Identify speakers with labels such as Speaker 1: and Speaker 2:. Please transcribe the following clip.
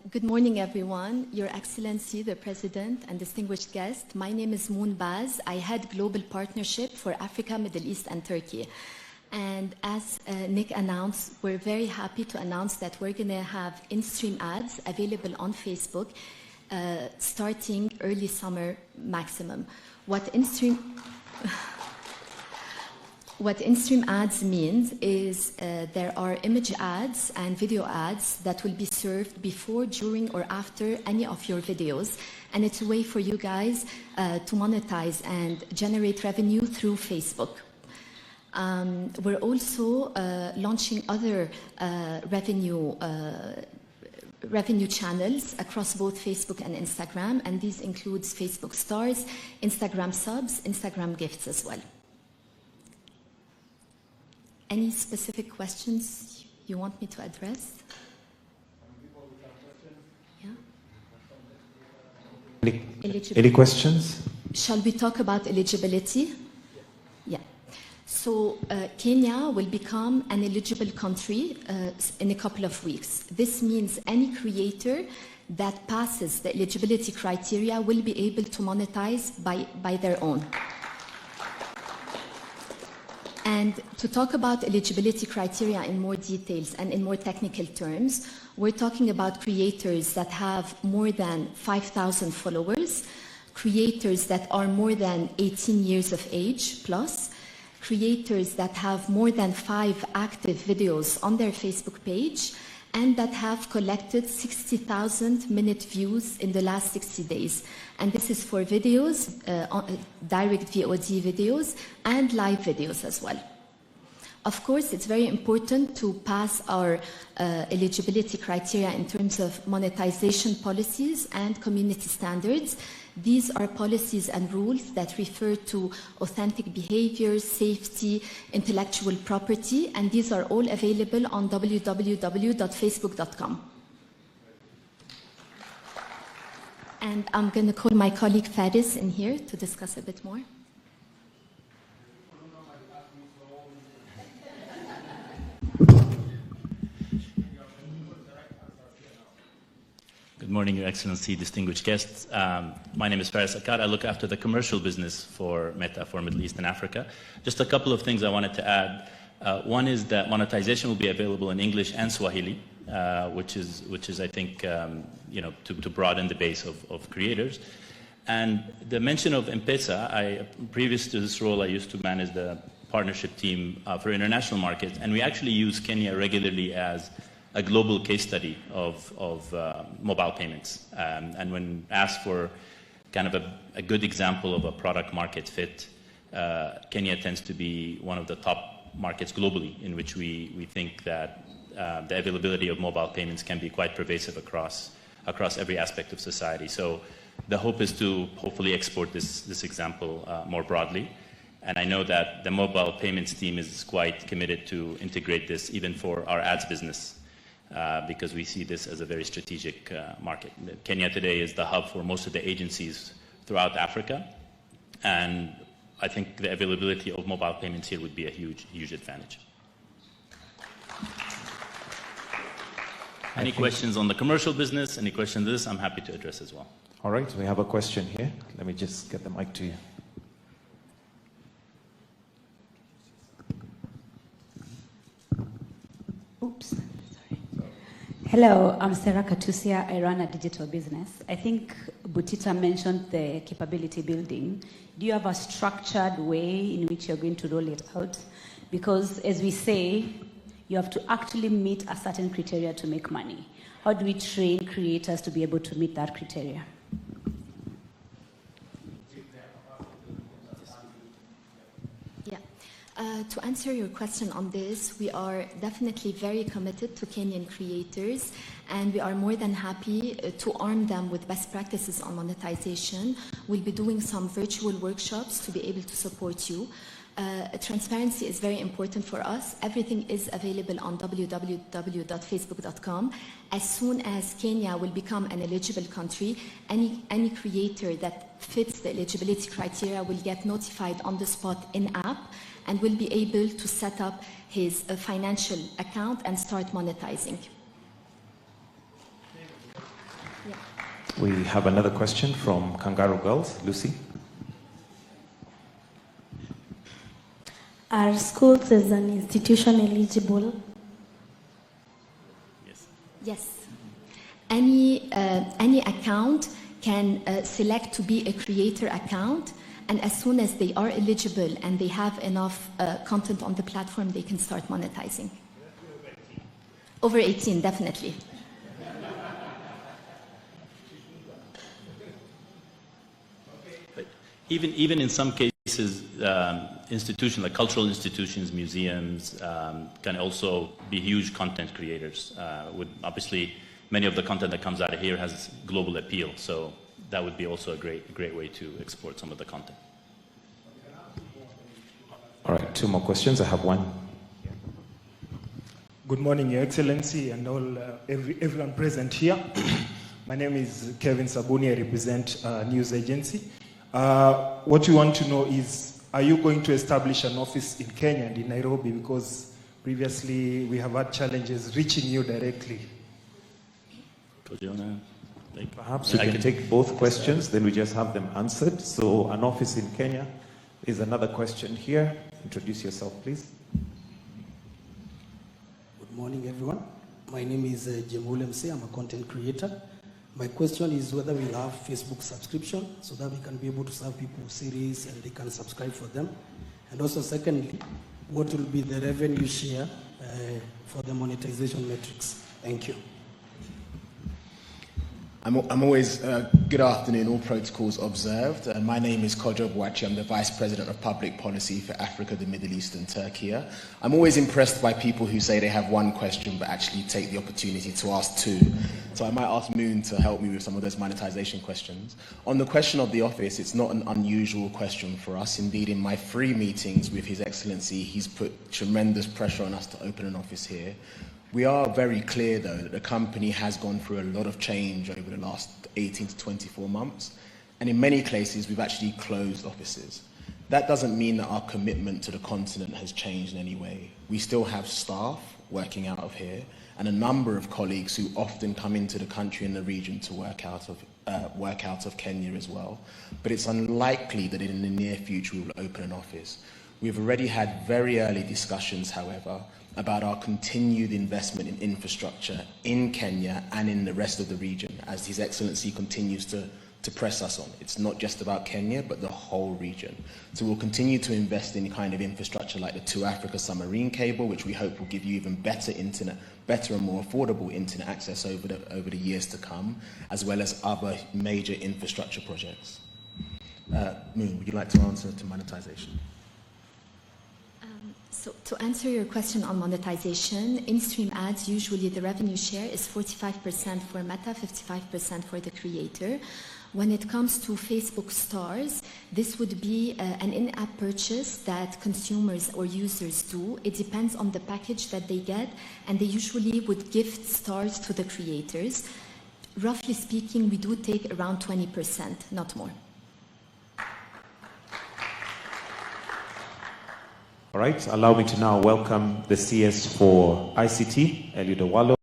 Speaker 1: Good morning, everyone. Your Excellency, the President, and distinguished guests. My name is Moon Baz. I head Global Partnership for Africa, Middle East, and Turkey. And as Nick announced, we're very happy to announce that we're going to have in-stream ads available on Facebook starting early summer maximum. What in-stream ads means is there are image ads and video ads that will be served before, during, or after any of your videos. And it's a way for you guys to monetize and generate revenue through Facebook. We're also launching other revenue channels across both Facebook and Instagram, and these includes Facebook stars, Instagram subs, Instagram gifts as well. Any specific questions you want me to address?
Speaker 2: Yeah? Any questions?
Speaker 1: Shall we talk about eligibility? Yeah. So Kenya will become an eligible country in a couple of weeks. This means any creator that passes the eligibility criteria will be able to monetize by their own. And to talk about eligibility criteria in more details and in more technical terms, we're talking about creators that have more than 5,000 followers, creators that are more than 18 years of age plus, creators that have more than 5 active videos on their Facebook page, and that have collected 60,000 minute views in the last 60 days. And this is for videos, direct VOD videos, and live videos as well. Of course, it's very important to pass our eligibility criteria in terms of monetization policies and community standards. These are policies and rules that refer to authentic behavior, safety, intellectual property, and these are all available on www.facebook.com. And I'm going to call my colleague Faris in here to discuss a bit more.
Speaker 3: Good morning, Your Excellency, distinguished guests. My name is Faris Akkad. I look after the commercial business for Meta for Middle East and Africa. Just a couple of things I wanted to add. One is that monetization will be available in English and Swahili, which is I think, to broaden the base of creators. And the mention of M-Pesa, previous to this role, I used to manage the partnership team for international markets, and we actually use Kenya regularly as a global case study of mobile payments. And when asked for kind of a good example of a product market fit, Kenya tends to be one of the top markets globally in which we think that the availability of mobile payments can be quite pervasive across every aspect of society. So the hope is to hopefully export this example more broadly. And I know that the mobile payments team is quite committed to integrate this even for our ads business. Because we see this as a very strategic market. Kenya today is the hub for most of the agencies throughout Africa, and I think the availability of mobile payments here would be a huge advantage. Any questions on the commercial business, any questions on this, I'm happy to address as well.
Speaker 2: All right, we have a question here. Let me just get the mic to you.
Speaker 4: Oops. Hello, I'm Sarah Katusia. I run a digital business. I think Butita mentioned the capability building. Do you have a structured way in which you're going to roll it out? Because as we say, you have to actually meet a certain criteria to make money. How do we train creators to be able to meet that criteria?
Speaker 1: To answer your question on this, we are definitely very committed to Kenyan creators, and we are more than happy to arm them with best practices on monetization. We'll be doing some virtual workshops to be able to support you. Transparency is very important for us. Everything is available on www.facebook.com. As soon as Kenya will become an eligible country, any creator that fits the eligibility criteria will get notified on the spot in-app and will be able to set up his financial account and start monetizing.
Speaker 2: We have another question from Kangaroo Girls. Lucy?
Speaker 5: Are schools as an institution eligible?
Speaker 3: Yes.
Speaker 1: Yes. Any account can select to be a creator account, and as soon as they are eligible and they have enough content on the platform, they can start monetizing. Over 18, definitely.
Speaker 3: But even in some cases, institutions like cultural institutions, museums, can also be huge content creators. Obviously, many of the content that comes out of here has global appeal, so that would be also a great way to export some of the content.
Speaker 2: All right, 2 more questions. I have one.
Speaker 6: Good morning, Your Excellency, and everyone present here. My name is Kevin Sabuni. I represent a news agency. What we want to know is, are you going to establish an office in Kenya and in Nairobi? Because previously we have had challenges reaching you directly.
Speaker 2: Perhaps we can take both questions, then we just have them answered. So an office in Kenya is another question here. Introduce yourself, please.
Speaker 7: Good morning, everyone. My name is Jemule Mse. I'm a content creator. My question is whether we'll have Facebook subscription so that we can be able to serve people series and they can subscribe for them. And also, secondly, what will be the revenue share for the monetization metrics? Thank you.
Speaker 8: I'm always, good afternoon, all protocols observed. My name is Kojo Bwachi. I'm the Vice President of Public Policy for Africa, the Middle East and Turkey. I'm always impressed by people who say they have one question but actually take the opportunity to ask 2. So I might ask Moon to help me with some of those monetization questions. On the question of the office, it's not an unusual question for us. Indeed, in my 3 meetings with His Excellency, he's put tremendous pressure on us to open an office here. We are very clear, though, that the company has gone through a lot of change over the last 18 to 24 months. And in many cases, we've actually closed offices. That doesn't mean that our commitment to the continent has changed in any way. We still have staff working out of here and a number of colleagues who often come into the country and the region to work out of Kenya as well. But it's unlikely that in the near future we will open an office. We've already had very early discussions, however, about our continued investment in infrastructure in Kenya and in the rest of the region, as His Excellency continues to press us on. It's not just about Kenya, but the whole region. So we'll continue to invest in kind of infrastructure like the To Africa submarine cable, which we hope will give you even better internet, better and more affordable internet access over the years to come, as well as other major infrastructure projects. Moon, would you like to answer to monetization?
Speaker 1: So to answer your question on monetization, in-stream ads, usually the revenue share is 45% for Meta, 55% for the creator. When it comes to Facebook stars, this would be an in-app purchase that consumers or users do. It depends on the package that they get, and they usually would gift stars to the creators. Roughly speaking, we do take around 20%, not more.
Speaker 2: All right, allow me to now welcome the CS for ICT, Eliud Owalo.